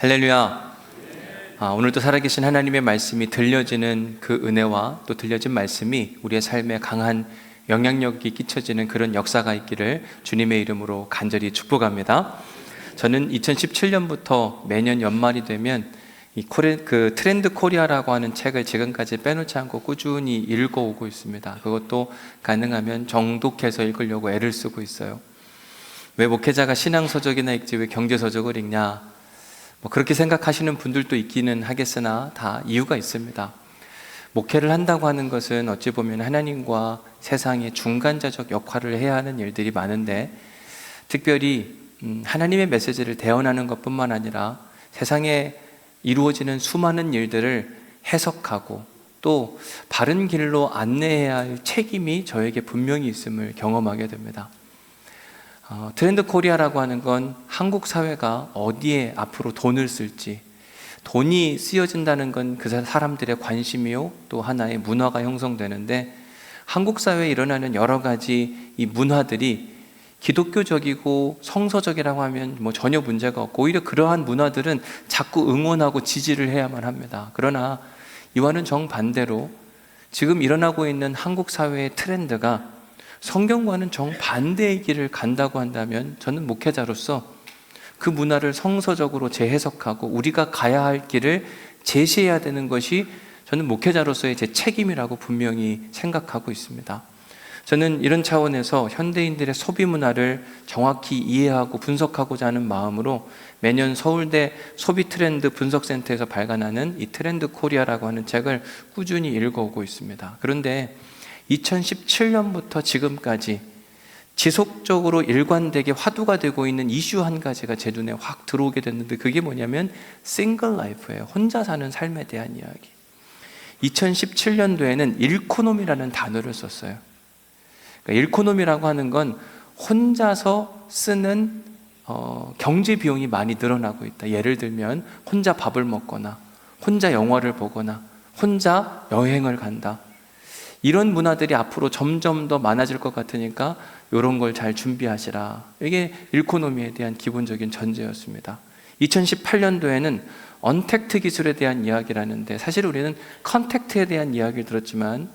할렐루야. 오늘도 살아계신 하나님의 말씀이 들려지는 그 은혜와 또 들려진 말씀이 우리의 삶에 강한 영향력이 끼쳐지는 그런 역사가 있기를 주님의 이름으로 간절히 축복합니다. 저는 2017년부터 매년 연말이 되면 그 트렌드 코리아라고 하는 책을 지금까지 빼놓지 않고 꾸준히 읽어오고 있습니다. 그것도 가능하면 정독해서 읽으려고 애를 쓰고 있어요. 왜 목회자가 신앙서적이나 읽지 왜 경제서적을 읽냐? 그렇게 생각하시는 분들도 있기는 하겠으나 다 이유가 있습니다. 목회를 한다고 하는 것은 어찌 보면 하나님과 세상의 중간자적 역할을 해야 하는 일들이 많은데, 특별히 하나님의 메시지를 대언하는 것뿐만 아니라 세상에 이루어지는 수많은 일들을 해석하고 또 바른 길로 안내해야 할 책임이 저에게 분명히 있음을 경험하게 됩니다. 트렌드 코리아라고 하는 건 한국 사회가 어디에 앞으로 돈을 쓸지, 돈이 쓰여진다는 건 그 사람들의 관심이요 또 하나의 문화가 형성되는데, 한국 사회에 일어나는 여러 가지 이 문화들이 기독교적이고 성서적이라고 하면 전혀 문제가 없고, 오히려 그러한 문화들은 자꾸 응원하고 지지를 해야만 합니다. 그러나 이와는 정반대로 지금 일어나고 있는 한국 사회의 트렌드가 성경과는 정반대의 길을 간다고 한다면, 저는 목회자로서 그 문화를 성서적으로 재해석하고 우리가 가야 할 길을 제시해야 되는 것이 저는 목회자로서의 제 책임이라고 분명히 생각하고 있습니다. 저는 이런 차원에서 현대인들의 소비 문화를 정확히 이해하고 분석하고자 하는 마음으로 매년 서울대 소비 트렌드 분석센터에서 발간하는 이 트렌드 코리아라고 하는 책을 꾸준히 읽어오고 있습니다. 그런데 2017년부터 지금까지 지속적으로 일관되게 화두가 되고 있는 이슈 한 가지가 제 눈에 확 들어오게 됐는데, 그게 뭐냐면 싱글 라이프예요. 혼자 사는 삶에 대한 이야기. 2017년도에는 일코노미라는 단어를 썼어요. 그러니까 일코노미라고 하는 건 혼자서 쓰는 경제 비용이 많이 늘어나고 있다. 예를 들면 혼자 밥을 먹거나 혼자 영화를 보거나 혼자 여행을 간다. 이런 문화들이 앞으로 점점 더 많아질 것 같으니까 이런 걸 잘 준비하시라. 이게 일코노미에 대한 기본적인 전제였습니다. 2018년도에는 언택트 기술에 대한 이야기를 하는데, 사실 우리는 컨택트에 대한 이야기를 들었지만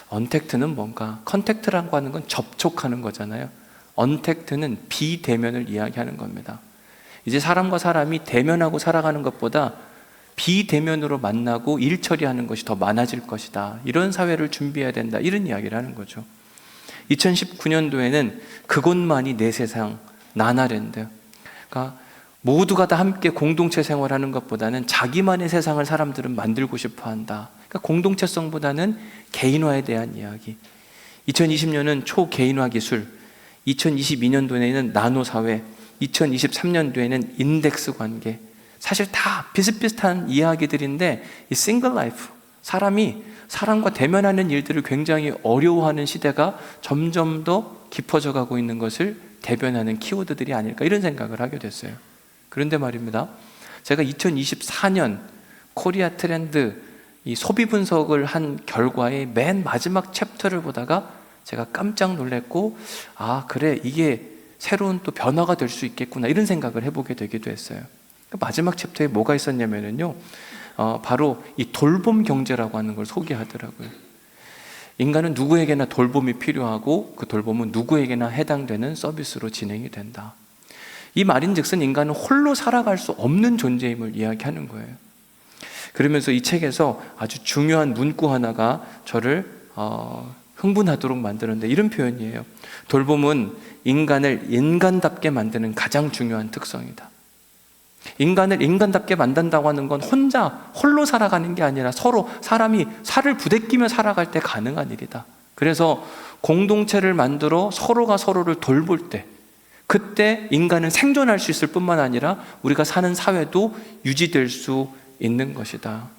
언택트는 뭔가? 컨택트라고 하는 건 접촉하는 거잖아요. 언택트는 비대면을 이야기하는 겁니다. 이제 사람과 사람이 대면하고 살아가는 것보다 비대면으로 만나고 일 처리하는 것이 더 많아질 것이다. 이런 사회를 준비해야 된다. 이런 이야기를 하는 거죠. 2019년도에는 그것만이 내 세상, 나나랜드. 그러니까 모두가 다 함께 공동체 생활하는 것보다는 자기만의 세상을 사람들은 만들고 싶어 한다. 그러니까 공동체성보다는 개인화에 대한 이야기. 2020년은 초개인화 기술, 2022년도에는 나노사회, 2023년도에는 인덱스 관계. 사실 다 비슷비슷한 이야기들인데, 이 싱글 라이프, 사람이 사람과 대면하는 일들을 굉장히 어려워하는 시대가 점점 더 깊어져 가고 있는 것을 대변하는 키워드들이 아닐까, 이런 생각을 하게 됐어요. 그런데 말입니다, 제가 2024년 코리아 트렌드 이 소비 분석을 한 결과의 맨 마지막 챕터를 보다가 제가 깜짝 놀랐고, 그래, 이게 새로운 또 변화가 될 수 있겠구나, 이런 생각을 해보게 되기도 했어요. 마지막 챕터에 뭐가 있었냐면요, 바로 이 돌봄 경제라고 하는 걸 소개하더라고요. 인간은 누구에게나 돌봄이 필요하고 그 돌봄은 누구에게나 해당되는 서비스로 진행이 된다. 이 말인즉슨 인간은 홀로 살아갈 수 없는 존재임을 이야기하는 거예요. 그러면서 이 책에서 아주 중요한 문구 하나가 저를 흥분하도록 만드는데, 이런 표현이에요. 돌봄은 인간을 인간답게 만드는 가장 중요한 특성이다. 인간을 인간답게 만든다고 하는 건 홀로 살아가는 게 아니라 서로 사람이 살을 부대끼며 살아갈 때 가능한 일이다. 그래서 공동체를 만들어 서로가 서로를 돌볼 때, 그때 인간은 생존할 수 있을 뿐만 아니라 우리가 사는 사회도 유지될 수 있는 것이다.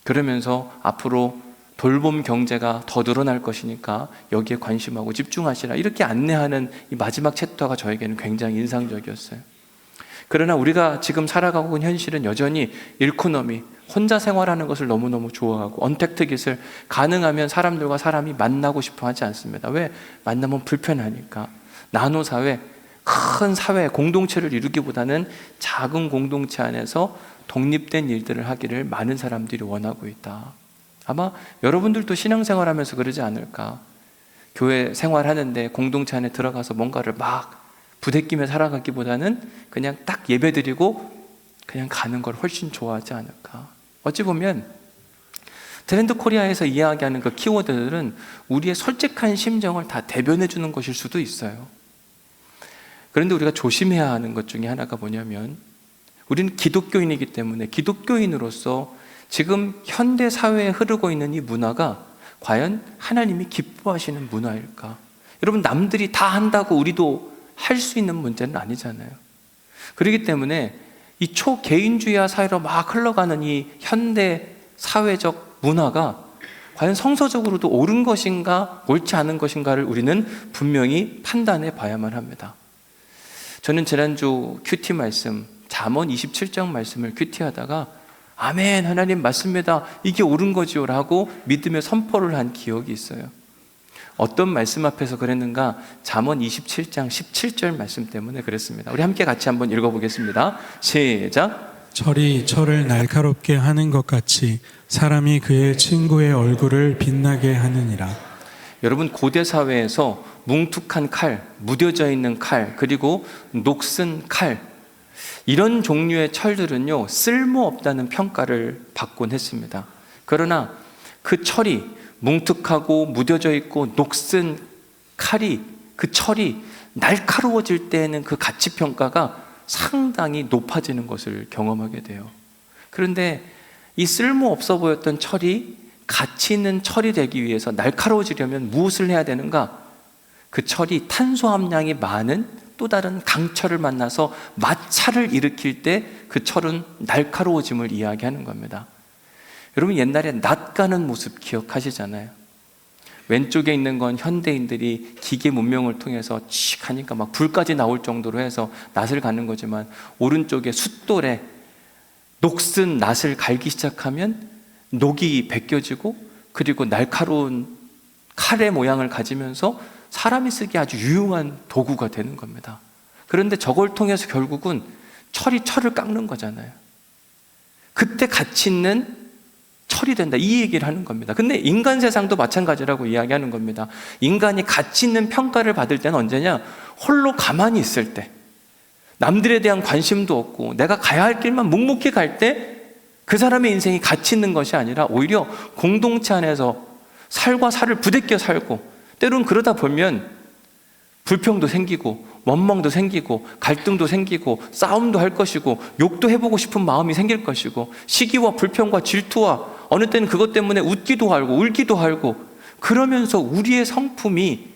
그러면서 앞으로 돌봄 경제가 더 늘어날 것이니까 여기에 관심하고 집중하시라, 이렇게 안내하는 이 마지막 챕터가 저에게는 굉장히 인상적이었어요. 그러나 우리가 지금 살아가고 있는 현실은 여전히 일코노미, 혼자 생활하는 것을 너무너무 좋아하고, 언택트 기술, 가능하면 사람들과 사람이 만나고 싶어 하지 않습니다. 왜? 만나면 불편하니까. 나노사회, 큰 사회, 공동체를 이루기보다는 작은 공동체 안에서 독립된 일들을 하기를 많은 사람들이 원하고 있다. 아마 여러분들도 신앙생활하면서 그러지 않을까. 교회 생활하는데 공동체 안에 들어가서 뭔가를 막 부대끼며 살아가기보다는 그냥 딱 예배드리고 그냥 가는 걸 훨씬 좋아하지 않을까. 어찌 보면 트렌드 코리아에서 이야기하는 그 키워드들은 우리의 솔직한 심정을 다 대변해 주는 것일 수도 있어요. 그런데 우리가 조심해야 하는 것 중에 하나가 뭐냐면, 우리는 기독교인이기 때문에 기독교인으로서 지금 현대 사회에 흐르고 있는 이 문화가 과연 하나님이 기뻐하시는 문화일까? 여러분, 남들이 다 한다고 우리도 할 수 있는 문제는 아니잖아요. 그렇기 때문에 이 초개인주의화 사회로 막 흘러가는 이 현대 사회적 문화가 과연 성서적으로도 옳은 것인가 옳지 않은 것인가를 우리는 분명히 판단해 봐야만 합니다. 저는 지난주 큐티 말씀, 잠언 27장 말씀을 큐티하다가 아멘, 하나님 맞습니다, 이게 옳은 거지요 라고 믿음의 선포를 한 기억이 있어요. 어떤 말씀 앞에서 그랬는가? 잠언 27장 17절 말씀 때문에 그랬습니다. 우리 함께 같이 한번 읽어보겠습니다. 시작. 철이 철을 날카롭게 하는 것 같이 사람이 그의 친구의 얼굴을 빛나게 하느니라. 여러분, 고대 사회에서 뭉툭한 칼, 무뎌져 있는 칼, 그리고 녹슨 칼, 이런 종류의 철들은요 쓸모없다는 평가를 받곤 했습니다. 그러나 그 철이 뭉툭하고 무뎌져 있고 녹슨 칼이, 그 철이 날카로워질 때에는 그 가치 평가가 상당히 높아지는 것을 경험하게 돼요. 그런데 이 쓸모없어 보였던 철이 가치 있는 철이 되기 위해서 날카로워지려면 무엇을 해야 되는가? 그 철이 탄소 함량이 많은 또 다른 강철을 만나서 마찰을 일으킬 때 그 철은 날카로워짐을 이야기하는 겁니다. 여러분, 옛날에 낫 가는 모습 기억하시잖아요. 왼쪽에 있는 건 현대인들이 기계 문명을 통해서 칙 하니까 막 불까지 나올 정도로 해서 낫을 가는 거지만, 오른쪽에 숫돌에 녹슨 낫을 갈기 시작하면 녹이 벗겨지고 그리고 날카로운 칼의 모양을 가지면서 사람이 쓰기 아주 유용한 도구가 되는 겁니다. 그런데 저걸 통해서 결국은 철이 철을 깎는 거잖아요. 그때 가치 있는 철이 된다, 이 얘기를 하는 겁니다. 근데 인간 세상도 마찬가지라고 이야기하는 겁니다. 인간이 가치 있는 평가를 받을 때는 언제냐? 홀로 가만히 있을 때, 남들에 대한 관심도 없고 내가 가야 할 길만 묵묵히 갈 때 그 사람의 인생이 가치 있는 것이 아니라 오히려 공동체 안에서 살과 살을 부대껴 살고, 때로는 그러다 보면 불평도 생기고 원망도 생기고 갈등도 생기고 싸움도 할 것이고 욕도 해보고 싶은 마음이 생길 것이고 시기와 불평과 질투와 어느 때는 그것 때문에 웃기도 하고 울기도 하고, 그러면서 우리의 성품이,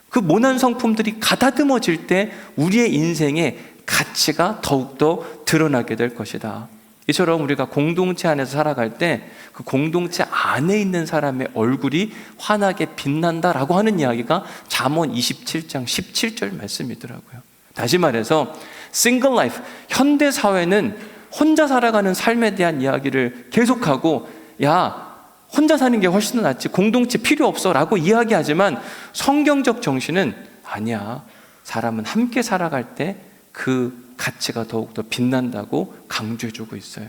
그 모난 성품들이 가다듬어질 때 우리의 인생의 가치가 더욱더 드러나게 될 것이다. 이처럼 우리가 공동체 안에서 살아갈 때 그 공동체 안에 있는 사람의 얼굴이 환하게 빛난다라고 하는 이야기가 잠언 27장 17절 말씀이더라고요. 다시 말해서 싱글 라이프, 현대 사회는 혼자 살아가는 삶에 대한 이야기를 계속하고, 야, 혼자 사는 게 훨씬 더 낫지, 공동체 필요 없어 라고 이야기하지만, 성경적 정신은 아니야, 사람은 함께 살아갈 때 그 가치가 더욱더 빛난다고 강조해주고 있어요.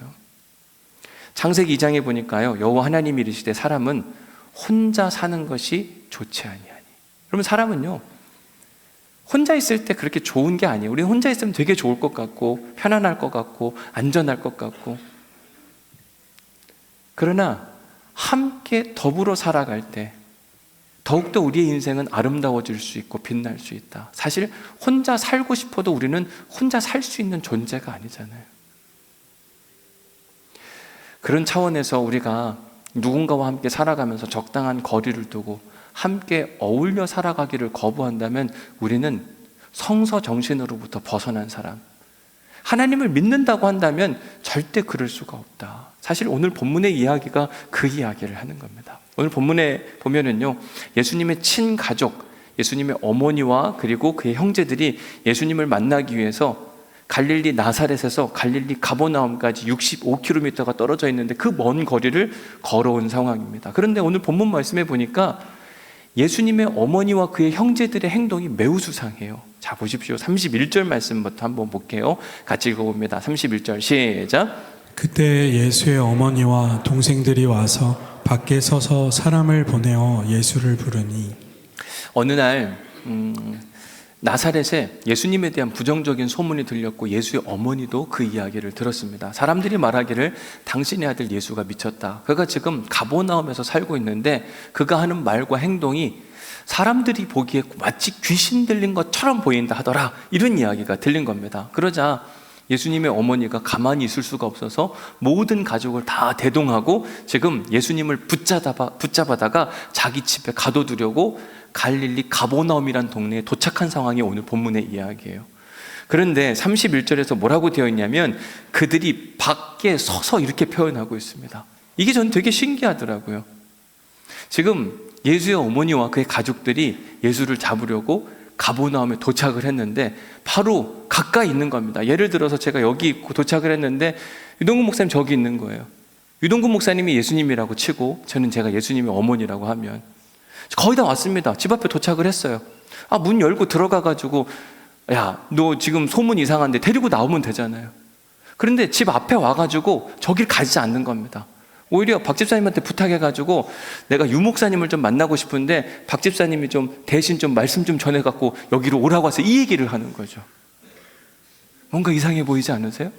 창세기 2장에 보니까요, 여호와 하나님이 이르시되 사람은 혼자 사는 것이 좋지 아니하니. 그러면 사람은요 혼자 있을 때 그렇게 좋은 게 아니에요. 우리는 혼자 있으면 되게 좋을 것 같고 편안할 것 같고 안전할 것 같고, 그러나 함께 더불어 살아갈 때 더욱더 우리의 인생은 아름다워질 수 있고 빛날 수 있다. 사실 혼자 살고 싶어도 우리는 혼자 살 수 있는 존재가 아니잖아요. 그런 차원에서 우리가 누군가와 함께 살아가면서 적당한 거리를 두고 함께 어울려 살아가기를 거부한다면 우리는 성서 정신으로부터 벗어난 사람, 하나님을 믿는다고 한다면 절대 그럴 수가 없다. 사실 오늘 본문의 이야기가 그 이야기를 하는 겁니다. 오늘 본문에 보면은요, 예수님의 친가족, 예수님의 어머니와 그리고 그의 형제들이 예수님을 만나기 위해서 갈릴리 나사렛에서 갈릴리 가버나움까지 65km가 떨어져 있는데 그 먼 거리를 걸어온 상황입니다. 그런데 오늘 본문 말씀에 보니까 예수님의 어머니와 그의 형제들의 행동이 매우 수상해요. 자, 보십시오. 31절 말씀부터 한번 볼게요. 같이 읽어봅니다. 31절 시작. 그때 예수의 어머니와 동생들이 와서 밖에 서서 사람을 보내어 예수를 부르니 어느 날 나사렛에 예수님에 대한 부정적인 소문이 들렸고 예수의 어머니도 그 이야기를 들었습니다. 사람들이 말하기를 당신의 아들 예수가 미쳤다. 그가 지금 가버나움에서 살고 있는데 그가 하는 말과 행동이 사람들이 보기에 마치 귀신 들린 것처럼 보인다 하더라. 이런 이야기가 들린 겁니다. 그러자 예수님의 어머니가 가만히 있을 수가 없어서 모든 가족을 다 대동하고 지금 예수님을 붙잡아다가 자기 집에 가둬두려고 갈릴리 가버나움이란 동네에 도착한 상황이 오늘 본문의 이야기예요. 그런데 31절에서 뭐라고 되어 있냐면 그들이 밖에 서서 이렇게 표현하고 있습니다. 이게 전 되게 신기하더라고요. 지금 예수의 어머니와 그의 가족들이 예수를 잡으려고 가버나움에 도착을 했는데 바로 가까이 있는 겁니다. 예를 들어서 제가 여기 있고 도착을 했는데 유동근 목사님 저기 있는 거예요. 유동근 목사님이 예수님이라고 치고 저는 제가 예수님의 어머니라고 하면 거의 다 왔습니다. 집 앞에 도착을 했어요. 문 열고 들어가가지고 야, 너 지금 소문 이상한데 데리고 나오면 되잖아요. 그런데 집 앞에 와가지고 저길 가지 않는 겁니다. 오히려 박 집사님한테 부탁해가지고 내가 유 목사님을 좀 만나고 싶은데 박 집사님이 좀 대신 좀 말씀 좀 전해갖고 여기로 오라고 해서 이 얘기를 하는 거죠. 뭔가 이상해 보이지 않으세요?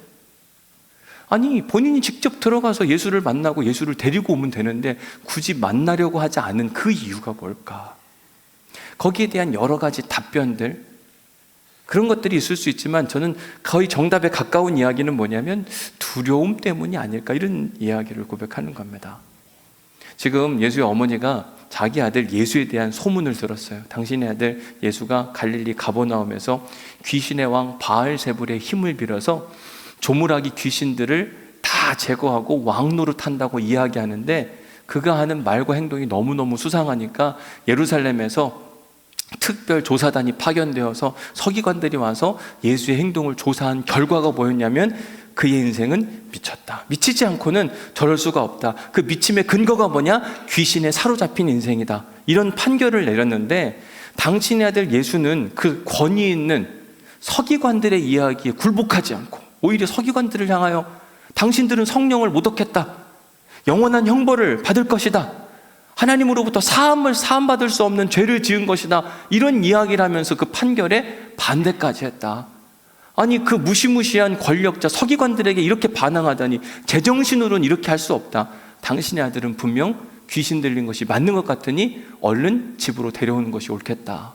아니, 본인이 직접 들어가서 예수를 만나고 예수를 데리고 오면 되는데 굳이 만나려고 하지 않은 그 이유가 뭘까? 거기에 대한 여러 가지 답변들, 그런 것들이 있을 수 있지만 저는 거의 정답에 가까운 이야기는 뭐냐면 두려움 때문이 아닐까, 이런 이야기를 고백하는 겁니다. 지금 예수의 어머니가 자기 아들 예수에 대한 소문을 들었어요. 당신의 아들 예수가 갈릴리 가버나움에서 귀신의 왕 바알세불의 힘을 빌어서 조물아기 귀신들을 다 제거하고 왕 노릇한다고 이야기하는데 그가 하는 말과 행동이 너무너무 수상하니까 예루살렘에서 특별 조사단이 파견되어서 서기관들이 와서 예수의 행동을 조사한 결과가 뭐였냐면 그의 인생은 미쳤다. 미치지 않고는 저럴 수가 없다. 그 미침의 근거가 뭐냐? 귀신에 사로잡힌 인생이다. 이런 판결을 내렸는데 당신의 아들 예수는 그 권위 있는 서기관들의 이야기에 굴복하지 않고 오히려 서기관들을 향하여 당신들은 성령을 못 얻겠다. 영원한 형벌을 받을 것이다. 하나님으로부터 사함받을 수 없는 죄를 지은 것이다. 이런 이야기를 하면서 그 판결에 반대까지 했다. 아니, 그 무시무시한 권력자 서기관들에게 이렇게 반항하다니 제정신으로는 이렇게 할 수 없다. 당신의 아들은 분명 귀신 들린 것이 맞는 것 같으니 얼른 집으로 데려오는 것이 옳겠다.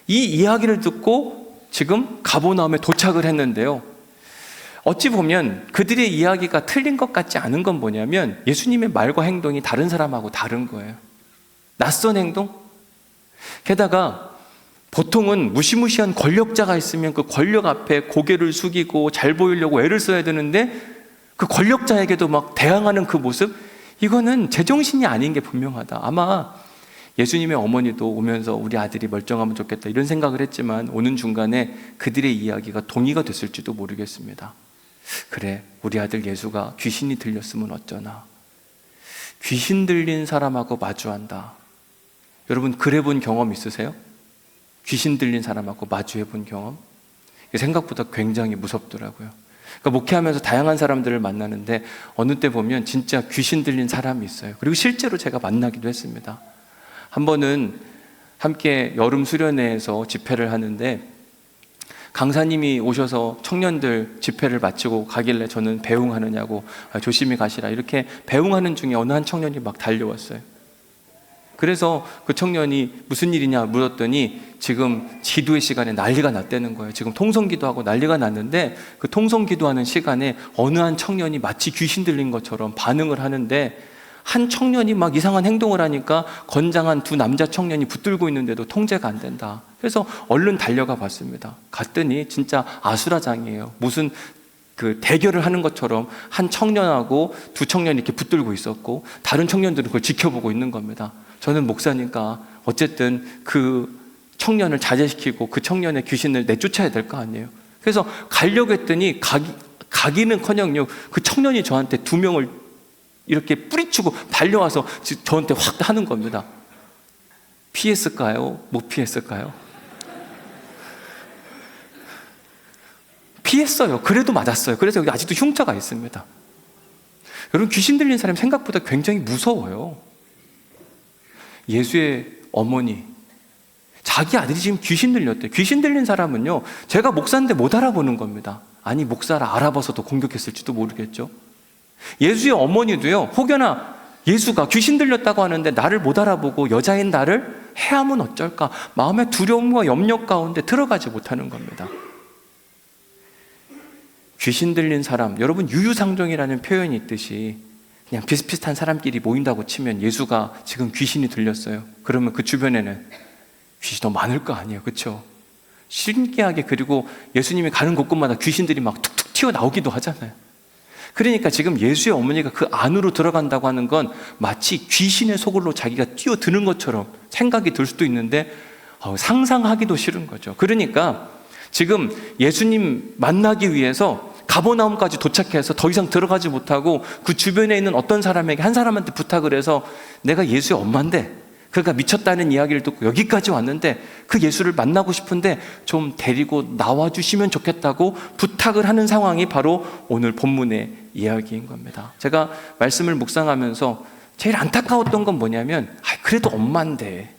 이 이야기를 듣고 지금 가버나움에 도착을 했는데요. 어찌 보면 그들의 이야기가 틀린 것 같지 않은 건 뭐냐면 예수님의 말과 행동이 다른 사람하고 다른 거예요. 낯선 행동? 게다가 보통은 무시무시한 권력자가 있으면 그 권력 앞에 고개를 숙이고 잘 보이려고 애를 써야 되는데 그 권력자에게도 막 대항하는 그 모습, 이거는 제정신이 아닌 게 분명하다. 아마 예수님의 어머니도 오면서 우리 아들이 멀쩡하면 좋겠다 이런 생각을 했지만 오는 중간에 그들의 이야기가 동의가 됐을지도 모르겠습니다. 그래, 우리 아들 예수가 귀신이 들렸으면 어쩌나. 귀신 들린 사람하고 마주한다. 여러분, 그래 본 경험 있으세요? 귀신 들린 사람하고 마주해 본 경험? 생각보다 굉장히 무섭더라고요. 그러니까 목회하면서 다양한 사람들을 만나는데 어느 때 보면 진짜 귀신 들린 사람이 있어요. 그리고 실제로 제가 만나기도 했습니다. 한 번은 함께 여름 수련회에서 집회를 하는데 강사님이 오셔서 청년들 집회를 마치고 가길래 저는 배웅하느냐고 조심히 가시라 이렇게 배웅하는 중에 어느 한 청년이 막 달려왔어요. 그래서 그 청년이 무슨 일이냐 물었더니 지금 기도의 시간에 난리가 났다는 거예요. 지금 통성기도하고 난리가 났는데 그 통성기도하는 시간에 어느 한 청년이 마치 귀신 들린 것처럼 반응을 하는데 한 청년이 막 이상한 행동을 하니까 건장한 두 남자 청년이 붙들고 있는데도 통제가 안 된다. 그래서 얼른 달려가 봤습니다. 갔더니 진짜 아수라장이에요. 무슨 그 대결을 하는 것처럼 한 청년하고 두 청년이 이렇게 붙들고 있었고 다른 청년들은 그걸 지켜보고 있는 겁니다. 저는 목사니까 어쨌든 그 청년을 자제시키고 그 청년의 귀신을 내쫓아야 될 거 아니에요. 그래서 가려고 했더니 가기는커녕 그 청년이 저한테 두 명을 이렇게 뿌리치고 달려와서 저한테 확 하는 겁니다. 피했을까요? 못 피했을까요? 피했어요. 그래도 맞았어요. 그래서 여기 아직도 흉터가 있습니다. 여러분, 귀신 들린 사람이 생각보다 굉장히 무서워요. 예수의 어머니, 자기 아들이 지금 귀신 들렸대. 귀신 들린 사람은요, 제가 목사인데 못 알아보는 겁니다. 아니, 목사를 알아봐서도 공격했을지도 모르겠죠. 예수의 어머니도요, 혹여나 예수가 귀신 들렸다고 하는데 나를 못 알아보고 여자인 나를 해하면 어쩔까, 마음의 두려움과 염려 가운데 들어가지 못하는 겁니다. 귀신 들린 사람, 여러분, 유유상종이라는 표현이 있듯이 그냥 비슷비슷한 사람끼리 모인다고 치면 예수가 지금 귀신이 들렸어요. 그러면 그 주변에는 귀신이 더 많을 거 아니에요. 그렇죠? 신기하게, 그리고 예수님이 가는 곳곳마다 귀신들이 막 툭툭 튀어나오기도 하잖아요. 그러니까 지금 예수의 어머니가 그 안으로 들어간다고 하는 건 마치 귀신의 소굴로 자기가 뛰어드는 것처럼 생각이 들 수도 있는데 상상하기도 싫은 거죠. 그러니까 지금 예수님 만나기 위해서 가버나움까지 도착해서 더 이상 들어가지 못하고 그 주변에 있는 어떤 사람에게, 한 사람한테 부탁을 해서 내가 예수의 엄마인데, 그러니까 미쳤다는 이야기를 듣고 여기까지 왔는데 그 예수를 만나고 싶은데 좀 데리고 나와주시면 좋겠다고 부탁을 하는 상황이 바로 오늘 본문의 이야기인 겁니다. 제가 말씀을 묵상하면서 제일 안타까웠던 건 뭐냐면, 그래도 엄마인데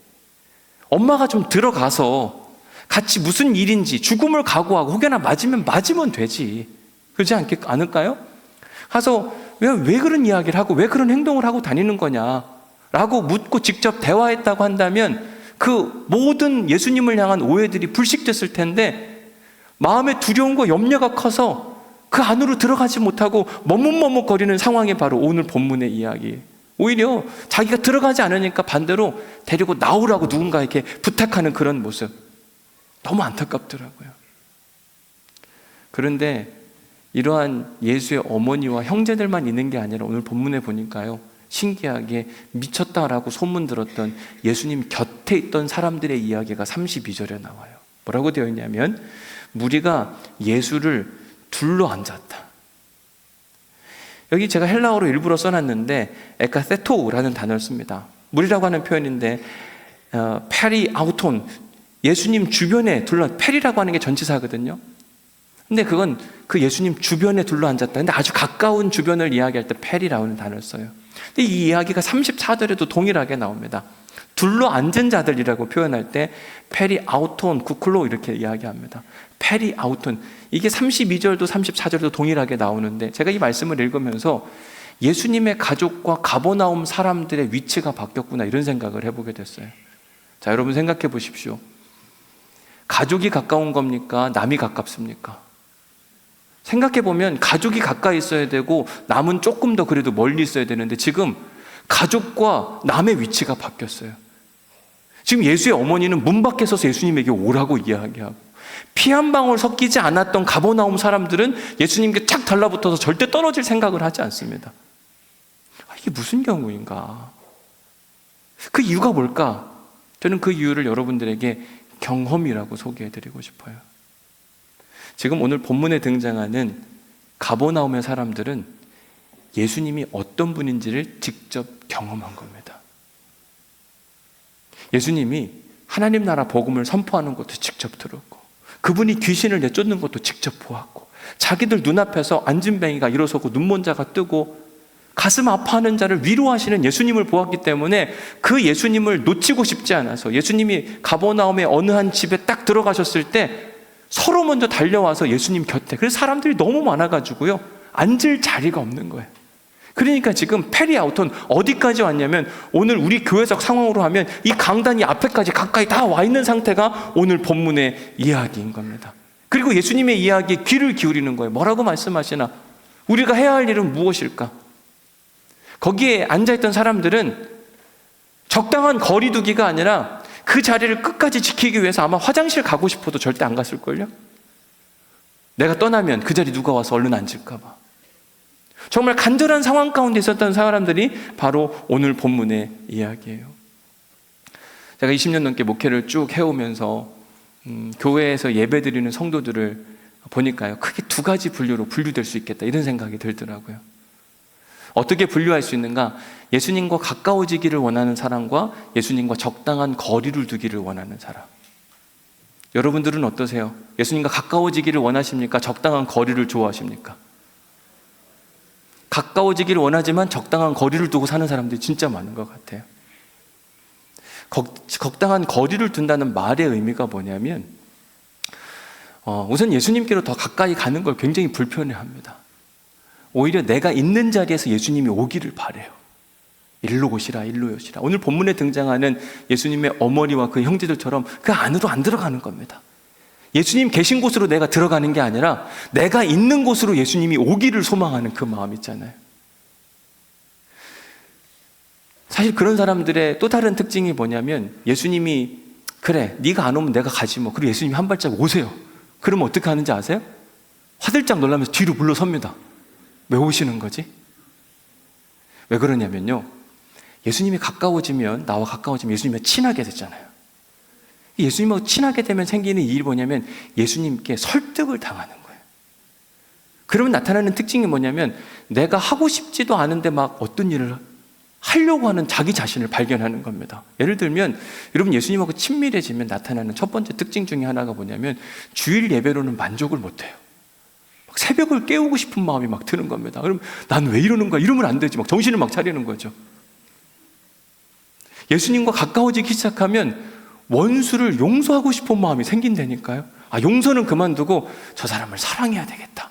엄마가 좀 들어가서 같이 무슨 일인지 죽음을 각오하고 혹여나 맞으면 되지. 그러지 않을까요? 가서 왜 그런 이야기를 하고 왜 그런 행동을 하고 다니는 거냐 라고 묻고 직접 대화했다고 한다면 그 모든 예수님을 향한 오해들이 불식됐을 텐데, 마음의 두려움과 염려가 커서 그 안으로 들어가지 못하고 머뭇머뭇거리는 상황이 바로 오늘 본문의 이야기예요. 오히려 자기가 들어가지 않으니까 반대로 데리고 나오라고 누군가에게 부탁하는 그런 모습, 너무 안타깝더라고요. 그런데 이러한 예수의 어머니와 형제들만 있는 게 아니라 오늘 본문에 보니까요, 신기하게 미쳤다라고 소문 들었던 예수님 곁에 있던 사람들의 이야기가 32절에 나와요. 뭐라고 되어 있냐면, 무리가 예수를 둘러앉았다. 여기 제가 헬라어로 일부러 써놨는데 에카세토라는 단어를 씁니다. 무리라고 하는 표현인데 페리 아우톤, 예수님 주변에 페리라고 하는 게 전치사거든요. 근데 그건 그 예수님 주변에 둘러앉았다. 근데 아주 가까운 주변을 이야기할 때 페리라는 단어를 써요. 근데 이 이야기가 34절에도 동일하게 나옵니다. 둘러앉은 자들이라고 표현할 때 페리 아우톤 쿠클로 이렇게 이야기합니다. 페리 아우톤, 이게 32절도 34절도 동일하게 나오는데, 제가 이 말씀을 읽으면서 예수님의 가족과 가버나움 사람들의 위치가 바뀌었구나, 이런 생각을 해보게 됐어요. 자, 여러분 생각해 보십시오. 가족이 가까운 겁니까? 남이 가깝습니까? 생각해보면 가족이 가까이 있어야 되고 남은 조금 더 그래도 멀리 있어야 되는데, 지금 가족과 남의 위치가 바뀌었어요. 지금 예수의 어머니는 문 밖에 서서 예수님에게 오라고 이야기하고, 피 한 방울 섞이지 않았던 가버나움 사람들은 예수님께 착 달라붙어서 절대 떨어질 생각을 하지 않습니다. 이게 무슨 경우인가? 그 이유가 뭘까? 저는 그 이유를 여러분들에게 경험이라고 소개해드리고 싶어요. 지금 오늘 본문에 등장하는 가버나움의 사람들은 예수님이 어떤 분인지를 직접 경험한 겁니다. 예수님이 하나님 나라 복음을 선포하는 것도 직접 들었고, 그분이 귀신을 내쫓는 것도 직접 보았고, 자기들 눈앞에서 안진뱅이가 일어서고 눈먼자가 뜨고 가슴 아파하는 자를 위로하시는 예수님을 보았기 때문에 그 예수님을 놓치고 싶지 않아서 예수님이 가버나움의 어느 한 집에 딱 들어가셨을 때 서로 먼저 달려와서 예수님 곁에, 그래서 사람들이 너무 많아가지고요, 앉을 자리가 없는 거예요. 그러니까 지금 페리아우톤, 어디까지 왔냐면 오늘 우리 교회적 상황으로 하면 이 강단이 앞에까지 가까이 다 와 있는 상태가 오늘 본문의 이야기인 겁니다. 그리고 예수님의 이야기에 귀를 기울이는 거예요. 뭐라고 말씀하시나? 우리가 해야 할 일은 무엇일까? 거기에 앉아있던 사람들은 적당한 거리 두기가 아니라 그 자리를 끝까지 지키기 위해서 아마 화장실 가고 싶어도 절대 안 갔을걸요? 내가 떠나면 그 자리 누가 와서 얼른 앉을까 봐. 정말 간절한 상황 가운데 있었던 사람들이 바로 오늘 본문의 이야기예요. 제가 20년 넘게 목회를 쭉 해오면서 교회에서 예배드리는 성도들을 보니까요, 크게 두 가지 분류로 분류될 수 있겠다, 이런 생각이 들더라고요. 어떻게 분류할 수 있는가? 예수님과 가까워지기를 원하는 사람과 예수님과 적당한 거리를 두기를 원하는 사람. 여러분들은 어떠세요? 예수님과 가까워지기를 원하십니까? 적당한 거리를 좋아하십니까? 가까워지기를 원하지만 적당한 거리를 두고 사는 사람들이 진짜 많은 것 같아요. 적당한 거리를 둔다는 말의 의미가 뭐냐면 우선 예수님께로 더 가까이 가는 걸 굉장히 불편해합니다. 오히려 내가 있는 자리에서 예수님이 오기를 바라요. 일로 오시라, 일로 오시라. 오늘 본문에 등장하는 예수님의 어머니와 그 형제들처럼 그 안으로 안 들어가는 겁니다. 예수님 계신 곳으로 내가 들어가는 게 아니라 내가 있는 곳으로 예수님이 오기를 소망하는 그 마음 있잖아요. 사실 그런 사람들의 또 다른 특징이 뭐냐면 예수님이 그래 네가 안 오면 내가 가지 뭐. 그리고 예수님이 한 발짝 오세요. 그러면 어떻게 하는지 아세요? 화들짝 놀라면서 뒤로 물러섭니다. 왜 오시는 거지? 왜 그러냐면요, 예수님이 가까워지면, 나와 가까워지면 예수님과 친하게 되잖아요. 예수님하고 친하게 되면 생기는 일이 뭐냐면 예수님께 설득을 당하는 거예요. 그러면 나타나는 특징이 뭐냐면 내가 하고 싶지도 않은데 막 어떤 일을 하려고 하는 자기 자신을 발견하는 겁니다. 예를 들면 여러분 예수님하고 친밀해지면 나타나는 첫 번째 특징 중에 하나가 뭐냐면 주일 예배로는 만족을 못해요. 막 새벽을 깨우고 싶은 마음이 막 드는 겁니다. 그럼 난 왜 이러는 거야? 이러면 안 되지. 막 정신을 막 차리는 거죠. 예수님과 가까워지기 시작하면 원수를 용서하고 싶은 마음이 생긴다니까요. 용서는 그만두고 저 사람을 사랑해야 되겠다.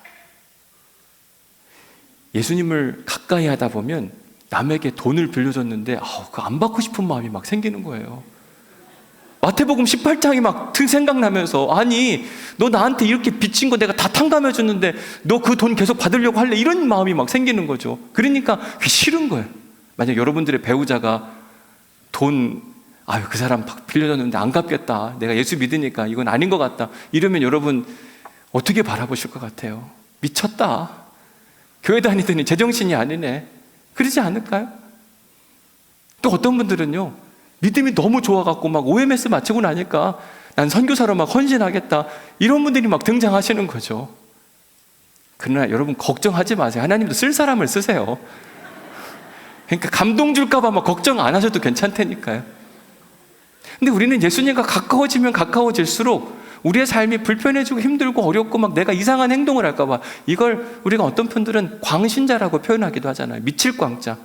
예수님을 가까이 하다 보면 남에게 돈을 빌려줬는데 그거 안 받고 싶은 마음이 막 생기는 거예요. 마태복음 18장이 막 생각나면서 아니 너 나한테 이렇게 빚진 거 내가 다 탕감해줬는데 너 그 돈 계속 받으려고 할래? 이런 마음이 막 생기는 거죠. 그러니까 그게 싫은 거예요. 만약 여러분들의 배우자가 돈 그 사람 빌려줬는데 안 갚겠다, 내가 예수 믿으니까 이건 아닌 것 같다, 이러면 여러분 어떻게 바라보실 것 같아요? 미쳤다, 교회 다니더니 제정신이 아니네, 그러지 않을까요? 또 어떤 분들은요 믿음이 너무 좋아갖고 막 OMS 마치고 나니까 난 선교사로 막 헌신하겠다, 이런 분들이 막 등장하시는 거죠. 그러나 여러분 걱정하지 마세요. 하나님도 쓸 사람을 쓰세요. 그러니까 감동 줄까 봐 막 걱정 안 하셔도 괜찮다니까요. 근데 우리는 예수님과 가까워지면 가까워질수록 우리의 삶이 불편해지고 힘들고 어렵고 막 내가 이상한 행동을 할까 봐, 이걸 우리가 어떤 분들은 광신자라고 표현하기도 하잖아요. 미칠 광자.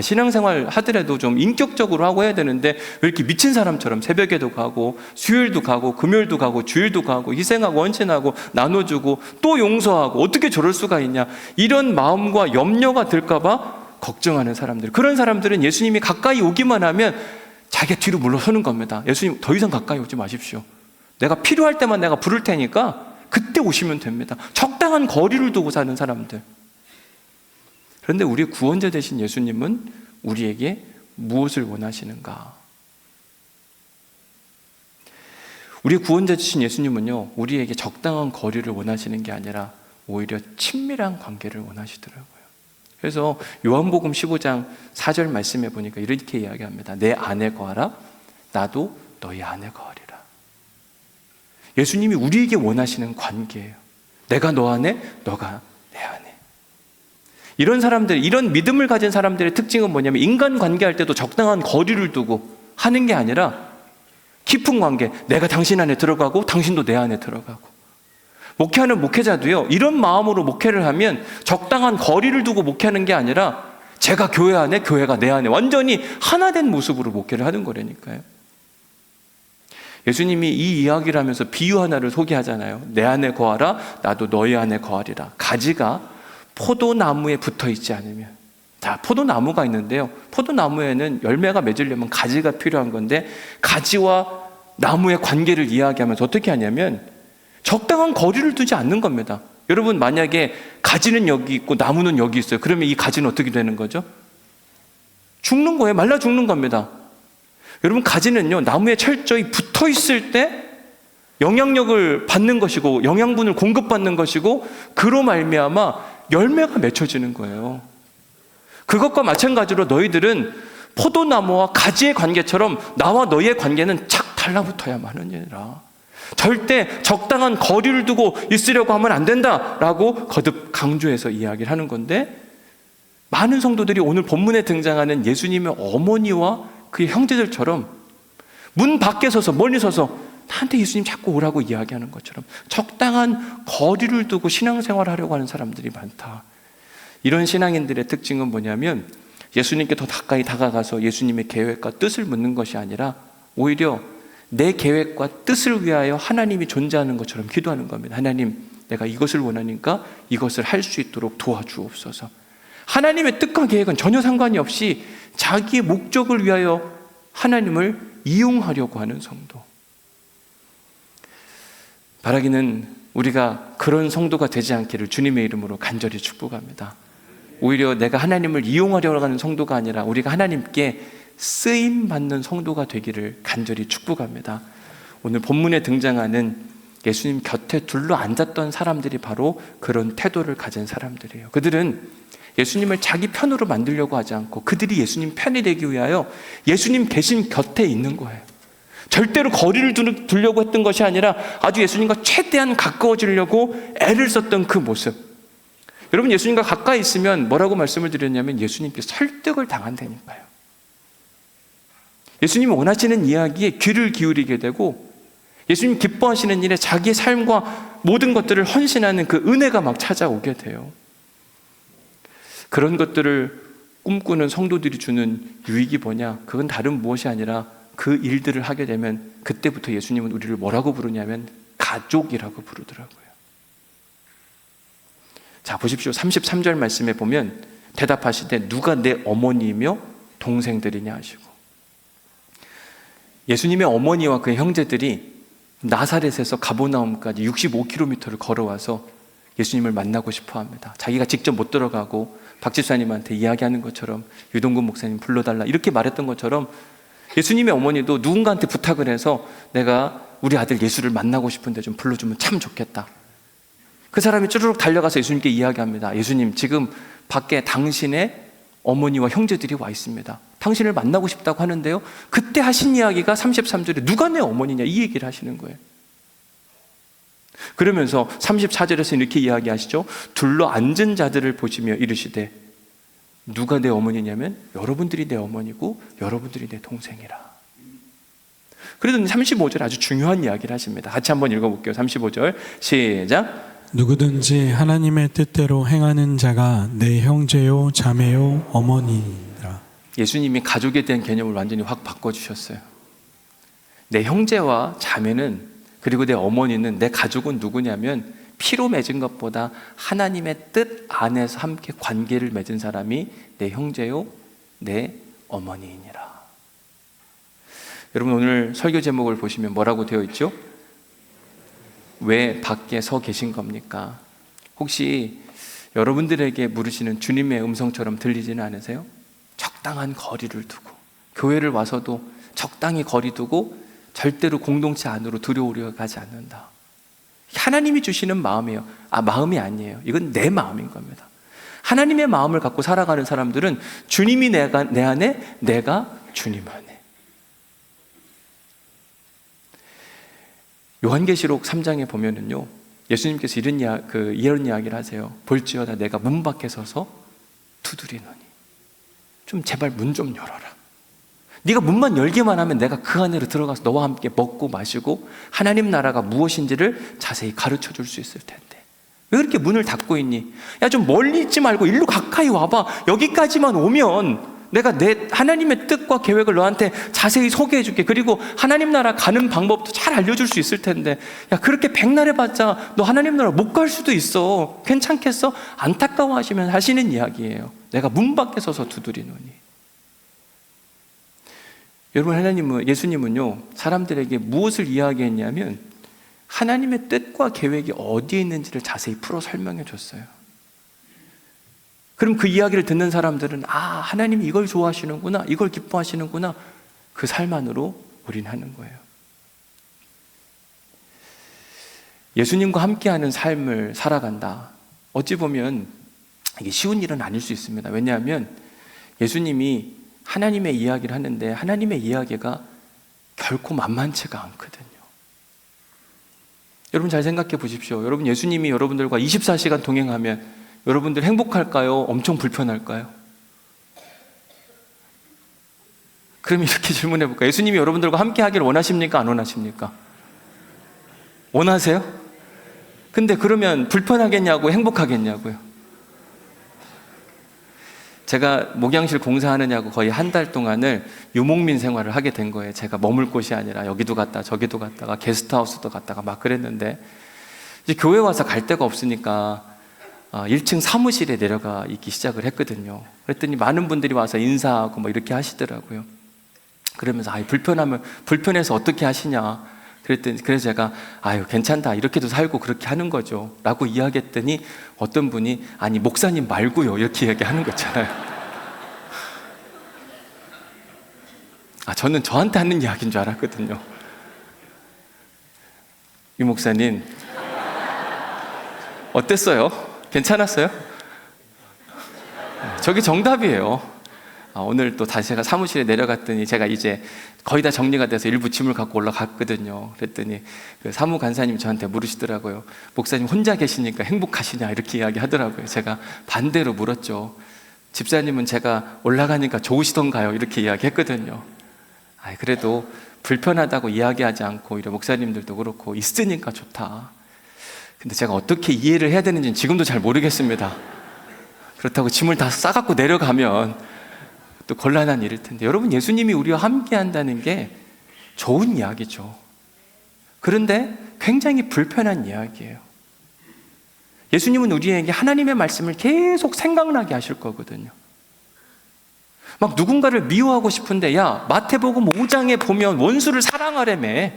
신앙생활 하더라도 좀 인격적으로 하고 해야 되는데 왜 이렇게 미친 사람처럼 새벽에도 가고 수요일도 가고 금요일도 가고 주일도 가고 희생하고 헌신하고 나눠주고 또 용서하고, 어떻게 저럴 수가 있냐, 이런 마음과 염려가 들까 봐 걱정하는 사람들. 그런 사람들은 예수님이 가까이 오기만 하면 자기가 뒤로 물러서는 겁니다. 예수님 더 이상 가까이 오지 마십시오. 내가 필요할 때만 내가 부를 테니까 그때 오시면 됩니다. 적당한 거리를 두고 사는 사람들. 그런데 우리 구원자 되신 예수님은 우리에게 무엇을 원하시는가? 우리 구원자 되신 예수님은요, 우리에게 적당한 거리를 원하시는 게 아니라 오히려 친밀한 관계를 원하시더라고요. 그래서 요한복음 15장 4절 말씀에 보니까 이렇게 이야기합니다. 내 안에 거하라, 나도 너희 안에 거하리라. 예수님이 우리에게 원하시는 관계예요. 내가 너 안에, 너가 내 안에. 이런 사람들, 이런 믿음을 가진 사람들의 특징은 뭐냐면 인간관계할 때도 적당한 거리를 두고 하는 게 아니라 깊은 관계, 내가 당신 안에 들어가고 당신도 내 안에 들어가고. 목회하는 목회자도요, 이런 마음으로 목회를 하면 적당한 거리를 두고 목회하는 게 아니라 제가 교회 안에, 교회가 내 안에 완전히 하나 된 모습으로 목회를 하는 거라니까요. 예수님이 이 이야기를 하면서 비유 하나를 소개하잖아요. 내 안에 거하라, 나도 너희 안에 거하리라. 가지가 포도나무에 붙어 있지 않으면. 포도나무가 있는데요, 포도나무에는 열매가 맺으려면 가지가 필요한 건데 가지와 나무의 관계를 이야기하면서 어떻게 하냐면 적당한 거리를 두지 않는 겁니다. 여러분 만약에 가지는 여기 있고 나무는 여기 있어요. 그러면 이 가지는 어떻게 되는 거죠? 죽는 거예요. 말라 죽는 겁니다. 여러분 가지는요, 나무에 철저히 붙어 있을 때 영향력을 받는 것이고 영양분을 공급받는 것이고 그로 말미암아 열매가 맺혀지는 거예요. 그것과 마찬가지로 너희들은 포도나무와 가지의 관계처럼 나와 너희의 관계는 착 달라붙어야만 하는 일이라. 절대 적당한 거리를 두고 있으려고 하면 안 된다라고 거듭 강조해서 이야기를 하는 건데, 많은 성도들이 오늘 본문에 등장하는 예수님의 어머니와 그의 형제들처럼 문 밖에 서서 멀리 서서 나한테 예수님 자꾸 오라고 이야기하는 것처럼 적당한 거리를 두고 신앙생활을 하려고 하는 사람들이 많다. 이런 신앙인들의 특징은 뭐냐면 예수님께 더 가까이 다가가서 예수님의 계획과 뜻을 묻는 것이 아니라 오히려 내 계획과 뜻을 위하여 하나님이 존재하는 것처럼 기도하는 겁니다. 하나님, 내가 이것을 원하니까 이것을 할 수 있도록 도와주옵소서. 하나님의 뜻과 계획은 전혀 상관이 없이 자기의 목적을 위하여 하나님을 이용하려고 하는 성도. 바라기는 우리가 그런 성도가 되지 않기를 주님의 이름으로 간절히 축복합니다. 오히려 내가 하나님을 이용하려고 하는 성도가 아니라 우리가 하나님께 쓰임받는 성도가 되기를 간절히 축복합니다. 오늘 본문에 등장하는 예수님 곁에 둘러앉았던 사람들이 바로 그런 태도를 가진 사람들이에요. 그들은 예수님을 자기 편으로 만들려고 하지 않고 그들이 예수님 편이 되기 위하여 예수님 계신 곁에 있는 거예요. 절대로 거리를 두려고 했던 것이 아니라 아주 예수님과 최대한 가까워지려고 애를 썼던 그 모습. 여러분, 예수님과 가까이 있으면 뭐라고 말씀을 드렸냐면 예수님께 설득을 당한다니까요. 예수님이 원하시는 이야기에 귀를 기울이게 되고 예수님 기뻐하시는 일에 자기의 삶과 모든 것들을 헌신하는 그 은혜가 막 찾아오게 돼요. 그런 것들을 꿈꾸는 성도들이 주는 유익이 뭐냐? 그건 다른 무엇이 아니라 그 일들을 하게 되면 그때부터 예수님은 우리를 뭐라고 부르냐면 가족이라고 부르더라고요. 자, 보십시오. 33절 말씀에 보면 대답하시되 누가 내 어머니이며 동생들이냐 하시고, 예수님의 어머니와 그의 형제들이 나사렛에서 가버나움까지 65km를 걸어와서 예수님을 만나고 싶어 합니다. 자기가 직접 못 들어가고 박 집사님한테 이야기하는 것처럼 유동근 목사님 불러달라 이렇게 말했던 것처럼 예수님의 어머니도 누군가한테 부탁을 해서 내가 우리 아들 예수를 만나고 싶은데 좀 불러주면 참 좋겠다. 그 사람이 쭈르륵 달려가서 예수님께 이야기합니다. 예수님, 지금 밖에 당신의 어머니와 형제들이 와 있습니다. 당신을 만나고 싶다고 하는데요. 그때 하신 이야기가 33절에 누가 내 어머니냐 이 얘기를 하시는 거예요. 그러면서 34절에서 이렇게 이야기하시죠. 둘러 앉은 자들을 보시며 이르시되 누가 내 어머니냐면 여러분들이 내 어머니고 여러분들이 내 동생이라. 그래도 35절 아주 중요한 이야기를 하십니다. 같이 한번 읽어볼게요. 35절 시작. 누구든지 하나님의 뜻대로 행하는 자가 내 형제요 자매요 어머니라. 예수님이 가족에 대한 개념을 완전히 확 바꿔주셨어요. 내 형제와 자매는, 그리고 내 어머니는, 내 가족은 누구냐면 피로 맺은 것보다 하나님의 뜻 안에서 함께 관계를 맺은 사람이 내 형제요 내 어머니이니라. 여러분, 오늘 설교 제목을 보시면 뭐라고 되어 있죠? 왜 밖에 서 계신 겁니까? 혹시 여러분들에게 물으시는 주님의 음성처럼 들리지는 않으세요? 적당한 거리를 두고, 교회를 와서도 적당히 거리 두고 절대로 공동체 안으로 들어오려 가지 않는다. 하나님이 주시는 마음이에요. 마음이 아니에요. 이건 내 마음인 겁니다. 하나님의 마음을 갖고 살아가는 사람들은 주님이 내 안에, 내가 주님 안에. 요한계시록 3장에 보면은요, 예수님께서 이런 이야기를 하세요. 볼지어다 내가 문 밖에 서서 두드리노니 좀 제발 문 좀 열어라. 네가 문만 열기만 하면 내가 그 안으로 들어가서 너와 함께 먹고 마시고 하나님 나라가 무엇인지를 자세히 가르쳐 줄 수 있을 텐데 왜 그렇게 문을 닫고 있니? 야, 좀 멀리 있지 말고 일로 가까이 와봐. 여기까지만 오면 내가 내 하나님의 뜻과 계획을 너한테 자세히 소개해 줄게. 그리고 하나님 나라 가는 방법도 잘 알려줄 수 있을 텐데 야, 그렇게 백날 해봤자 너 하나님 나라 못 갈 수도 있어. 괜찮겠어? 안타까워하시면 하시는 이야기예요. 내가 문 밖에 서서 두드리노니. 여러분, 예수님은요, 사람들에게 무엇을 이야기했냐면 하나님의 뜻과 계획이 어디에 있는지를 자세히 풀어 설명해 줬어요. 그럼 그 이야기를 듣는 사람들은 하나님이 이걸 좋아하시는구나, 이걸 기뻐하시는구나, 그 삶 안으로 올인하는 거예요. 예수님과 함께하는 삶을 살아간다. 어찌 보면 이게 쉬운 일은 아닐 수 있습니다. 왜냐하면 예수님이 하나님의 이야기를 하는데 하나님의 이야기가 결코 만만치가 않거든요. 여러분 잘 생각해 보십시오. 여러분, 예수님이 여러분들과 24시간 동행하면 여러분들 행복할까요? 엄청 불편할까요? 그럼 이렇게 질문해 볼까요? 예수님이 여러분들과 함께 하기를 원하십니까? 안 원하십니까? 원하세요? 근데 그러면 불편하겠냐고 행복하겠냐고요? 제가 목양실 공사하느냐고 거의 한 달 동안을 유목민 생활을 하게 된 거예요. 제가 머물 곳이 아니라 여기도 갔다 저기도 갔다가 게스트하우스도 갔다가 막 그랬는데, 이제 교회 와서 갈 데가 없으니까 1층 사무실에 내려가 있기 시작을 했거든요. 그랬더니 많은 분들이 와서 인사하고 뭐 이렇게 하시더라고요. 그러면서 불편해서 어떻게 하시냐 그랬더니, 그래서 제가 괜찮다, 이렇게도 살고 그렇게 하는 거죠 라고 이야기했더니 어떤 분이 아니 목사님 말고요 이렇게 이야기하는 거잖아요. 저는 저한테 하는 이야기인 줄 알았거든요. 유 목사님 어땠어요? 괜찮았어요? 저게 정답이에요. 오늘 또 다시 제가 사무실에 내려갔더니 제가 이제 거의 다 정리가 돼서 일부 짐을 갖고 올라갔거든요. 그랬더니 그 사무 간사님이 저한테 물으시더라고요. 목사님 혼자 계시니까 행복하시냐 이렇게 이야기하더라고요. 제가 반대로 물었죠. 집사님은 제가 올라가니까 좋으시던가요? 이렇게 이야기했거든요. 그래도 불편하다고 이야기하지 않고 이래 목사님들도 그렇고 있으니까 좋다. 근데 제가 어떻게 이해를 해야 되는지는 지금도 잘 모르겠습니다. 그렇다고 짐을 다 싸갖고 내려가면 또 곤란한 일일 텐데, 여러분, 예수님이 우리와 함께 한다는 게 좋은 이야기죠. 그런데 굉장히 불편한 이야기예요. 예수님은 우리에게 하나님의 말씀을 계속 생각나게 하실 거거든요. 막 누군가를 미워하고 싶은데, 야, 마태복음 5장에 보면 원수를 사랑하라며.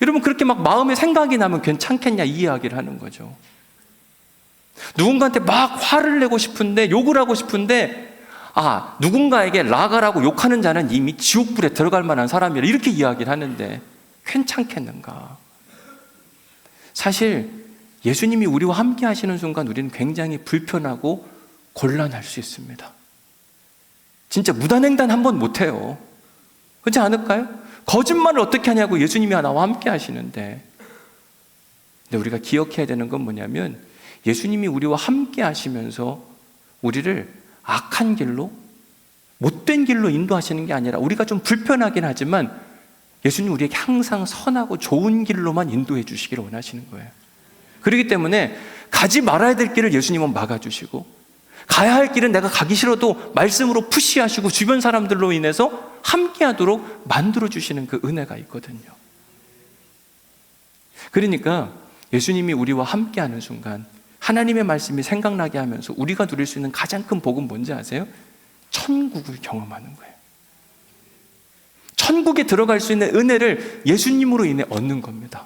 여러분, 그렇게 막 마음에 생각이 나면 괜찮겠냐, 이 이야기를 하는 거죠. 누군가한테 막 화를 내고 싶은데, 욕을 하고 싶은데, 누군가에게 라가라고 욕하는 자는 이미 지옥불에 들어갈 만한 사람이라, 이렇게 이야기를 하는데 괜찮겠는가? 사실 예수님이 우리와 함께 하시는 순간 우리는 굉장히 불편하고 곤란할 수 있습니다. 진짜 무단횡단 한번 못해요. 그렇지 않을까요? 거짓말을 어떻게 하냐고 예수님이 나와 함께 하시는데. 근데 우리가 기억해야 되는 건 뭐냐면, 예수님이 우리와 함께 하시면서 우리를 악한 길로, 못된 길로 인도하시는 게 아니라, 우리가 좀 불편하긴 하지만 예수님 우리에게 항상 선하고 좋은 길로만 인도해 주시기를 원하시는 거예요. 그렇기 때문에 가지 말아야 될 길을 예수님은 막아주시고, 가야 할 길은 내가 가기 싫어도 말씀으로 푸시하시고 주변 사람들로 인해서 함께 하도록 만들어주시는 그 은혜가 있거든요. 그러니까 예수님이 우리와 함께 하는 순간 하나님의 말씀이 생각나게 하면서 우리가 누릴 수 있는 가장 큰 복은 뭔지 아세요? 천국을 경험하는 거예요. 천국에 들어갈 수 있는 은혜를 예수님으로 인해 얻는 겁니다.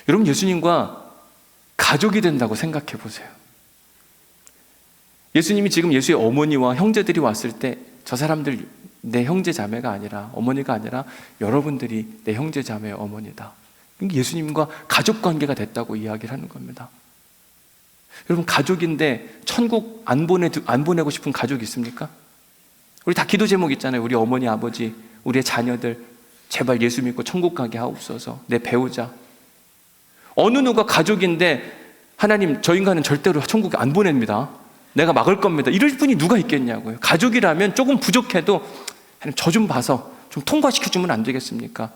여러분, 예수님과 가족이 된다고 생각해 보세요. 예수님이 지금 예수의 어머니와 형제들이 왔을 때 저 사람들 내 형제 자매가 아니라, 어머니가 아니라 여러분들이 내 형제 자매의 어머니다. 예수님과 가족 관계가 됐다고 이야기를 하는 겁니다. 여러분, 가족인데 천국 안 보내고 싶은 가족 있습니까? 우리 다 기도 제목 있잖아요. 우리 어머니, 아버지, 우리의 자녀들 제발 예수 믿고 천국 가게 하옵소서. 내 배우자. 어느 누가 가족인데 하나님, 저 인간은 절대로 천국에 안 보냅니다. 내가 막을 겁니다. 이럴 분이 누가 있겠냐고요. 가족이라면 조금 부족해도 저 좀 봐서 좀 통과시켜주면 안 되겠습니까?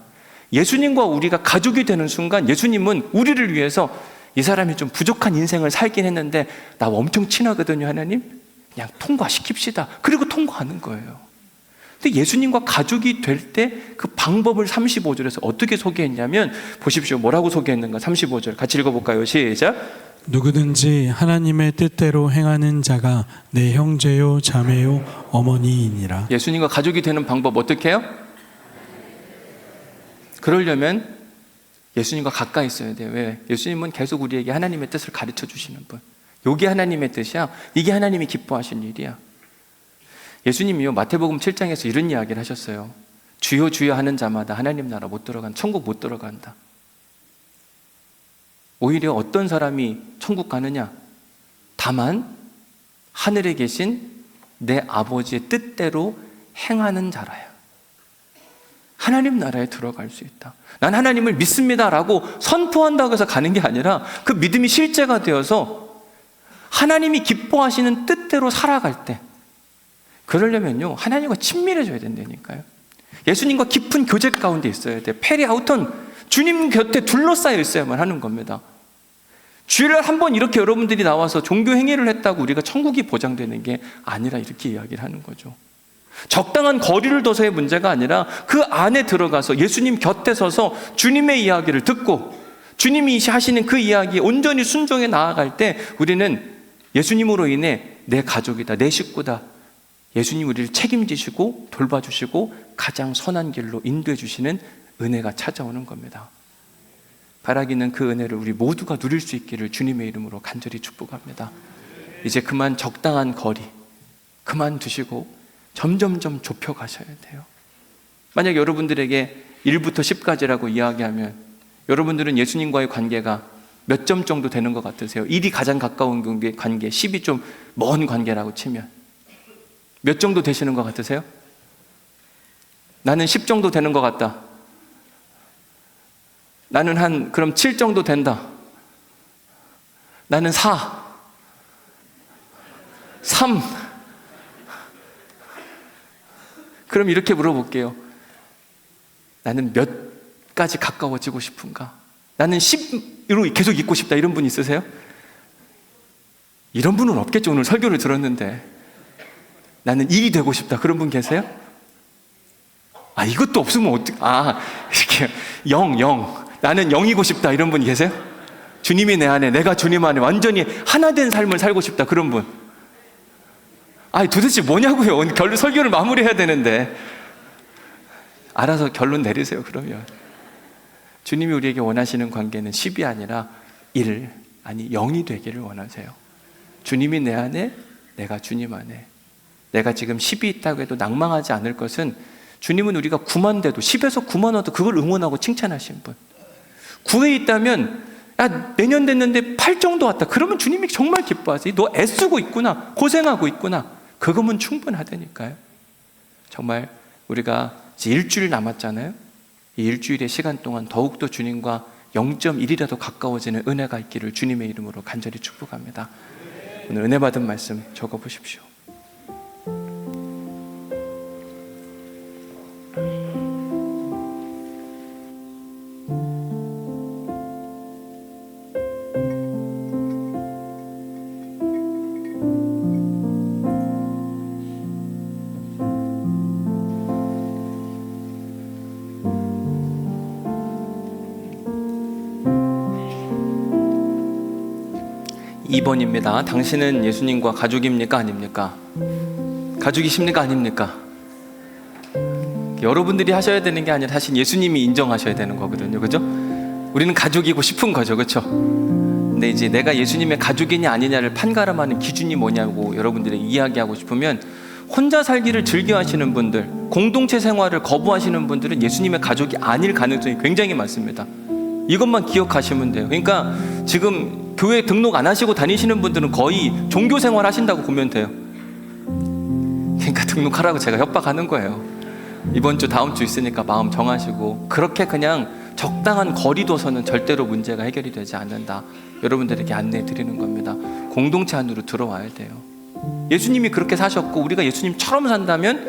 예수님과 우리가 가족이 되는 순간 예수님은 우리를 위해서 이 사람이 좀 부족한 인생을 살긴 했는데 나 엄청 친하거든요, 하나님. 그냥 통과시킵시다. 그리고 통과하는 거예요. 근데 예수님과 가족이 될 때 그 방법을 35절에서 어떻게 소개했냐면, 보십시오. 뭐라고 소개했는가? 35절 같이 읽어볼까요? 시작. 누구든지 하나님의 뜻대로 행하는 자가 내 형제요 자매요 어머니이니라. 예수님과 가족이 되는 방법 어떻게 해요? 그러려면 예수님과 가까이 있어야 돼요. 왜? 예수님은 계속 우리에게 하나님의 뜻을 가르쳐 주시는 분. 이게 하나님의 뜻이야. 이게 하나님이 기뻐하신 일이야. 예수님이요, 마태복음 7장에서 이런 이야기를 하셨어요. 주여 주여 하는 자마다 하나님 나라 못 들어간다. 천국 못 들어간다. 오히려 어떤 사람이 천국 가느냐? 다만 하늘에 계신 내 아버지의 뜻대로 행하는 자라야. 하나님 나라에 들어갈 수 있다. 난 하나님을 믿습니다라고 선포한다고 해서 가는 게 아니라 그 믿음이 실제가 되어서 하나님이 기뻐하시는 뜻대로 살아갈 때, 그러려면요, 하나님과 친밀해져야 된다니까요. 예수님과 깊은 교제 가운데 있어야 돼요. 페리아우톤, 주님 곁에 둘러싸여 있어야만 하는 겁니다. 주일날 한번 이렇게 여러분들이 나와서 종교 행위를 했다고 우리가 천국이 보장되는 게 아니라 이렇게 이야기를 하는 거죠. 적당한 거리를 둬서의 문제가 아니라 그 안에 들어가서 예수님 곁에 서서 주님의 이야기를 듣고 주님이 하시는 그 이야기에 온전히 순종해 나아갈 때 우리는 예수님으로 인해 내 가족이다, 내 식구다, 예수님 우리를 책임지시고 돌봐주시고 가장 선한 길로 인도해 주시는 은혜가 찾아오는 겁니다. 바라기는 그 은혜를 우리 모두가 누릴 수 있기를 주님의 이름으로 간절히 축복합니다. 이제 그만 적당한 거리 그만 두시고 점점점 좁혀가셔야 돼요. 만약 여러분들에게 1부터 10까지라고 이야기하면 여러분들은 예수님과의 관계가 몇 점 정도 되는 것 같으세요? 1이 가장 가까운 관계, 10이 좀 먼 관계라고 치면 몇 정도 되시는 것 같으세요? 나는 10 정도 되는 것 같다. 나는 그럼 7 정도 된다. 나는 4, 3. 그럼 이렇게 물어볼게요. 나는 몇 가지 가까워지고 싶은가? 나는 10으로 계속 있고 싶다. 이런 분 있으세요? 이런 분은 없겠죠. 오늘 설교를 들었는데. 나는 1이 되고 싶다. 그런 분 계세요? 이것도 없으면 이렇게 0. 나는 0이고 싶다. 이런 분 계세요? 주님이 내 안에, 내가 주님 안에 완전히 하나 된 삶을 살고 싶다. 그런 분. 도대체 뭐냐고요. 오늘 설교를 마무리해야 되는데. 알아서 결론 내리세요. 그러면 주님이 우리에게 원하시는 관계는 10이 아니라 1, 0이 되기를 원하세요. 주님이 내 안에, 내가 주님 안에. 내가 지금 10이 있다고 해도 낭망하지 않을 것은 주님은 우리가 9만 돼도 10에서 9만 와도 그걸 응원하고 칭찬하신 분. 9에 있다면 내년 됐는데 8 정도 왔다. 그러면 주님이 정말 기뻐하세요. 너 애쓰고 있구나. 고생하고 있구나. 그거면 충분하다니까요. 정말 우리가 이제 일주일 남았잖아요. 이 일주일의 시간 동안 더욱더 주님과 0.1이라도 가까워지는 은혜가 있기를 주님의 이름으로 간절히 축복합니다. 오늘 은혜 받은 말씀 적어보십시오. (2번입니다) 당신은 예수님과 가족입니까? 아닙니까? 가족이십니까? 아닙니까? 여러분들이 하셔야 되는 게 아니라 사실 예수님이 인정하셔야 되는 거거든요. 그죠? 우리는 가족이고 싶은 거죠. 그렇죠? 근데 이제 내가 예수님의 가족이냐 아니냐를 판가름하는 기준이 뭐냐고 여러분들에게 이야기하고 싶으면, 혼자 살기를 즐겨 하시는 분들, 공동체 생활을 거부하시는 분들은 예수님의 가족이 아닐 가능성이 굉장히 많습니다. 이것만 기억하시면 돼요. 그러니까 지금 교회 등록 안 하시고 다니시는 분들은 거의 종교 생활 하신다고 보면 돼요. 그러니까 등록하라고 제가 협박하는 거예요. 이번 주 다음 주 있으니까 마음 정하시고, 그렇게 그냥 적당한 거리 둬서는 절대로 문제가 해결이 되지 않는다. 여러분들에게 안내해 드리는 겁니다. 공동체 안으로 들어와야 돼요. 예수님이 그렇게 사셨고 우리가 예수님처럼 산다면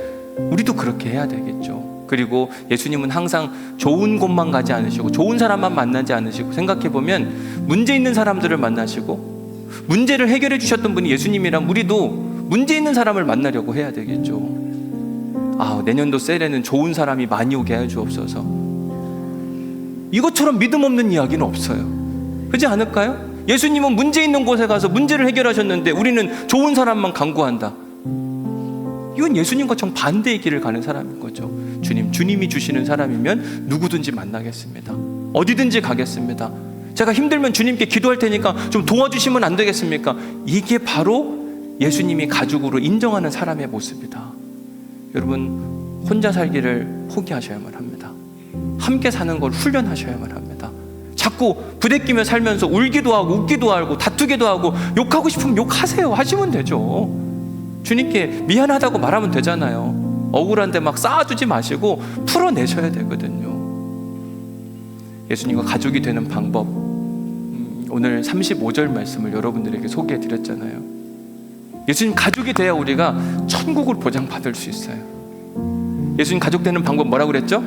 우리도 그렇게 해야 되겠죠. 그리고 예수님은 항상 좋은 곳만 가지 않으시고 좋은 사람만 만나지 않으시고, 생각해보면 문제 있는 사람들을 만나시고 문제를 해결해 주셨던 분이 예수님이란 우리도 문제 있는 사람을 만나려고 해야 되겠죠. 내년도 셀에는 좋은 사람이 많이 오게 해 주옵소서. 이것처럼 믿음 없는 이야기는 없어요. 그렇지 않을까요? 예수님은 문제 있는 곳에 가서 문제를 해결하셨는데 우리는 좋은 사람만 강구한다. 이건 예수님과 정반대의 길을 가는 사람인 거죠. 주님이 주시는 사람이면 누구든지 만나겠습니다. 어디든지 가겠습니다. 제가 힘들면 주님께 기도할 테니까 좀 도와주시면 안 되겠습니까? 이게 바로 예수님이 가족으로 인정하는 사람의 모습이다. 여러분, 혼자 살기를 포기하셔야만 합니다. 함께 사는 걸 훈련하셔야만 합니다. 자꾸 부대끼며 살면서 울기도 하고 웃기도 하고 다투기도 하고 욕하고 싶으면 욕하세요. 하시면 되죠. 주님께 미안하다고 말하면 되잖아요. 억울한데 막 쌓아주지 마시고 풀어내셔야 되거든요. 예수님과 가족이 되는 방법, 오늘 35절 말씀을 여러분들에게 소개해 드렸잖아요. 예수님 가족이 돼야 우리가 천국을 보장받을 수 있어요. 예수님 가족 되는 방법 뭐라고 그랬죠?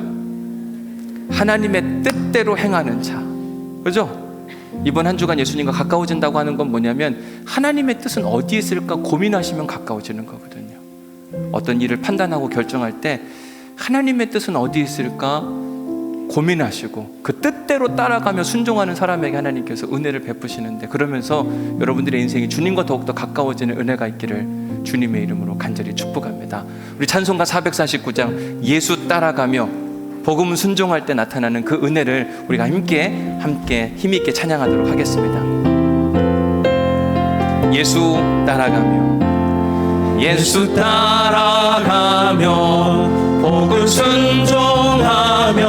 하나님의 뜻대로 행하는 자. 그죠? 이번 한 주간 예수님과 가까워진다고 하는 건 뭐냐면 하나님의 뜻은 어디에 있을까 고민하시면 가까워지는 거거든요. 어떤 일을 판단하고 결정할 때 하나님의 뜻은 어디에 있을까 고민하시고 그 뜻대로 따라가며 순종하는 사람에게 하나님께서 은혜를 베푸시는데, 그러면서 여러분들의 인생이 주님과 더욱더 가까워지는 은혜가 있기를 주님의 이름으로 간절히 축복합니다. 우리 찬송가 449장 예수 따라가며 복음 순종할 때 나타나는 그 은혜를 우리가 함께 힘있게 찬양하도록 하겠습니다. 예수 따라가며, 예수 따라가며 복음 순종하며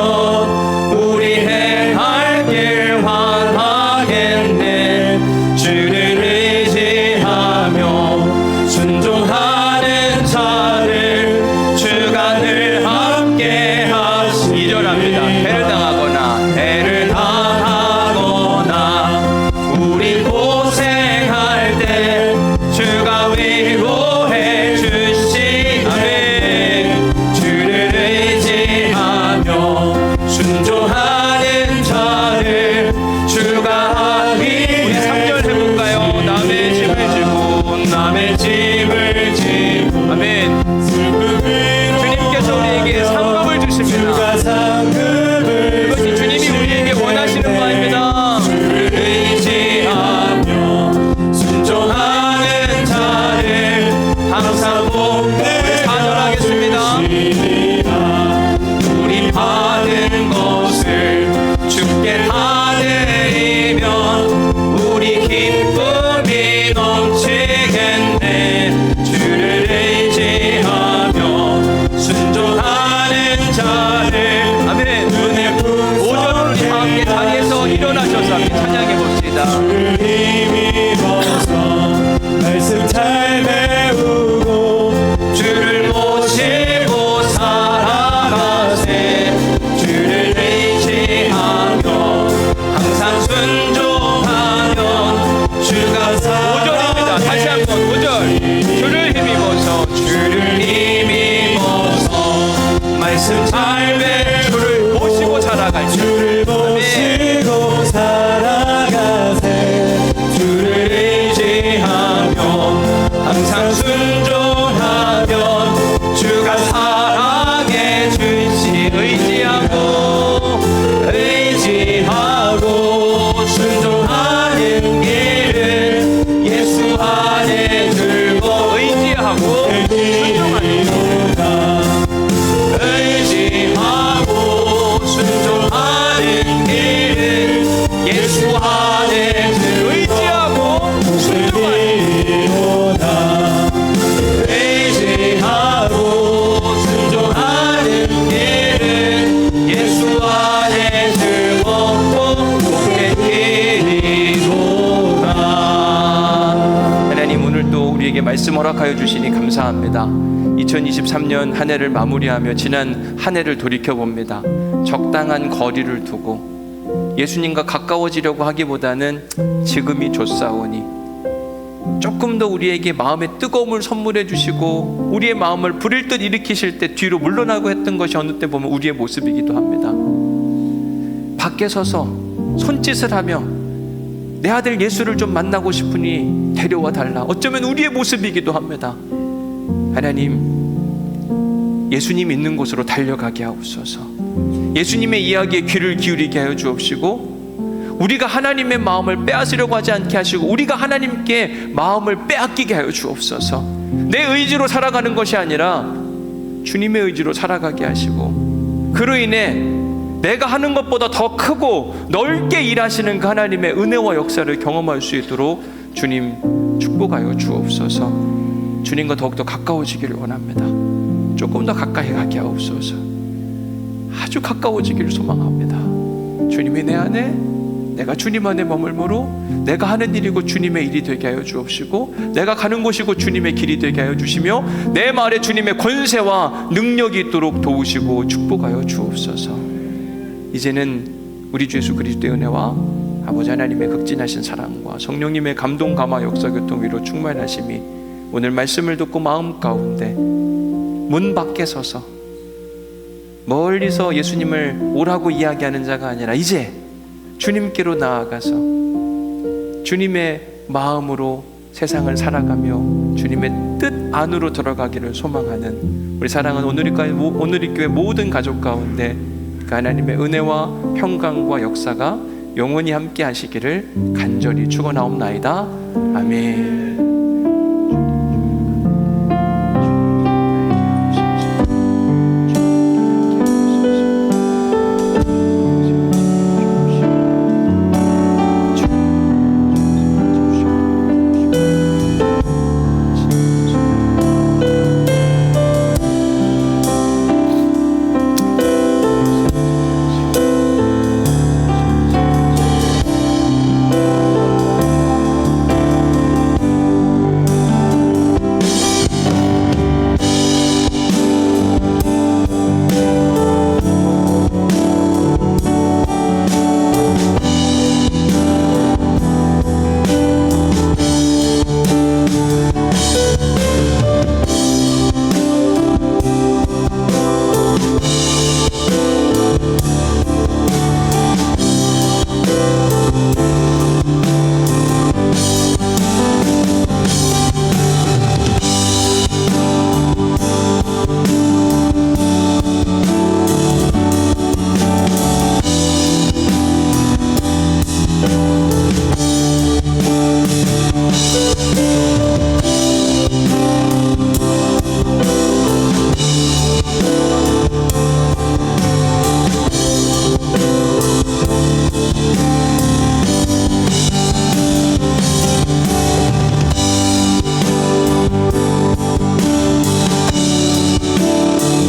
우리 행할 길 환하겠네. 주를 의지하며 순종하는 자를 주가 늘 함께 하시. 2절합니다. 해를 당하거나 우리 고생할 때 주가 위로해 주시네. 주를 의지하며 순종하는 자를 주가 위해. 우리 3절 해볼까요? 남의 짐을 지고 남의 짐을 지고. 아멘. 주님께서 우리에게 상급을 주십니다. 그것이 주님이 우리에게 원하시는 바입니다. 주를 의지하며 순종하는 자를 항상 복되게 찬양하겠습니다. 우리 받은 것을 주께 다 드리면 우리 기쁨이 넘치겠네. 주를 의지하며 순종하는 자를. 아멘. 눈에 5절으로 우리 다 함께 자리에서 일어나셔서 함께 찬양해 봅시다. 주를 힘입어서 말씀 잘 배우고 주를 모시고 살아가세. 주를 의지하며 항상 순종하면 주가 5절입니다. 다시 한번 5절. 주를 힘입어서, 주를 힘입어서 말씀 잘 배. 주를 모시고 살아갈 때. 주를 모시고 살아가세. 주를 의지하며 항상 순종하면 주가 사랑해 주시. 의지하고 순종하는 길을 예수 안에 들고. 의지하고 순종하는 의지하고 순종하는 길을 예수 안에 들고. 의지하고 순종하는 의지하고 순종하는 길은 예수 안에 즐겁고 복의 길이로다. 하나님, 오늘 또 우리에게 말씀 허락하여 주시니 감사합니다. 2023년 한 해를 마무리하며 지난 한 해를 돌이켜봅니다. 적당한 거리를 두고 예수님과 가까워지려고 하기보다는 지금이 좋사오니 조금 더 우리에게 마음의 뜨거움을 선물해 주시고 우리의 마음을 불일 듯 일으키실 때 뒤로 물러나고 했던 것이 어느 때 보면 우리의 모습이기도 합니다. 밖에 서서 손짓을 하며 내 아들 예수를 좀 만나고 싶으니 데려와 달라. 어쩌면 우리의 모습이기도 합니다. 하나님, 예수님 있는 곳으로 달려가게 하옵소서. 예수님의 이야기에 귀를 기울이게 하여 주옵시고 우리가 하나님의 마음을 빼앗으려고 하지 않게 하시고 우리가 하나님께 마음을 빼앗기게 하여 주옵소서. 내 의지로 살아가는 것이 아니라 주님의 의지로 살아가게 하시고 그로 인해 내가 하는 것보다 더 크고 넓게 일하시는 그 하나님의 은혜와 역사를 경험할 수 있도록 주님 축복하여 주옵소서. 주님과 더욱더 가까워지기를 원합니다. 조금 더 가까이 가게 하옵소서. 아주 가까워지기를 소망합니다. 주님이 내 안에, 내가 주님 안에 머물므로 내가 하는 일이고 주님의 일이 되게 하여 주옵시고 내가 가는 곳이고 주님의 길이 되게 하여 주시며 내 말에 주님의 권세와 능력이 있도록 도우시고 축복하여 주옵소서. 이제는 우리 주 예수 그리스도의 은혜와 아버지 하나님의 극진하신 사랑과 성령님의 감동 감화 역사 교통 위로 충만하심이 오늘 말씀을 듣고 마음 가운데 문 밖에 서서 멀리서 예수님을 오라고 이야기하는 자가 아니라 이제 주님께로 나아가서 주님의 마음으로 세상을 살아가며 주님의 뜻 안으로 들어가기를 소망하는 우리 사랑하는 오늘의 교회 모든 가족 가운데 그 하나님의 은혜와 평강과 역사가 영원히 함께 하시기를 간절히 축원하옵나이다. 아멘.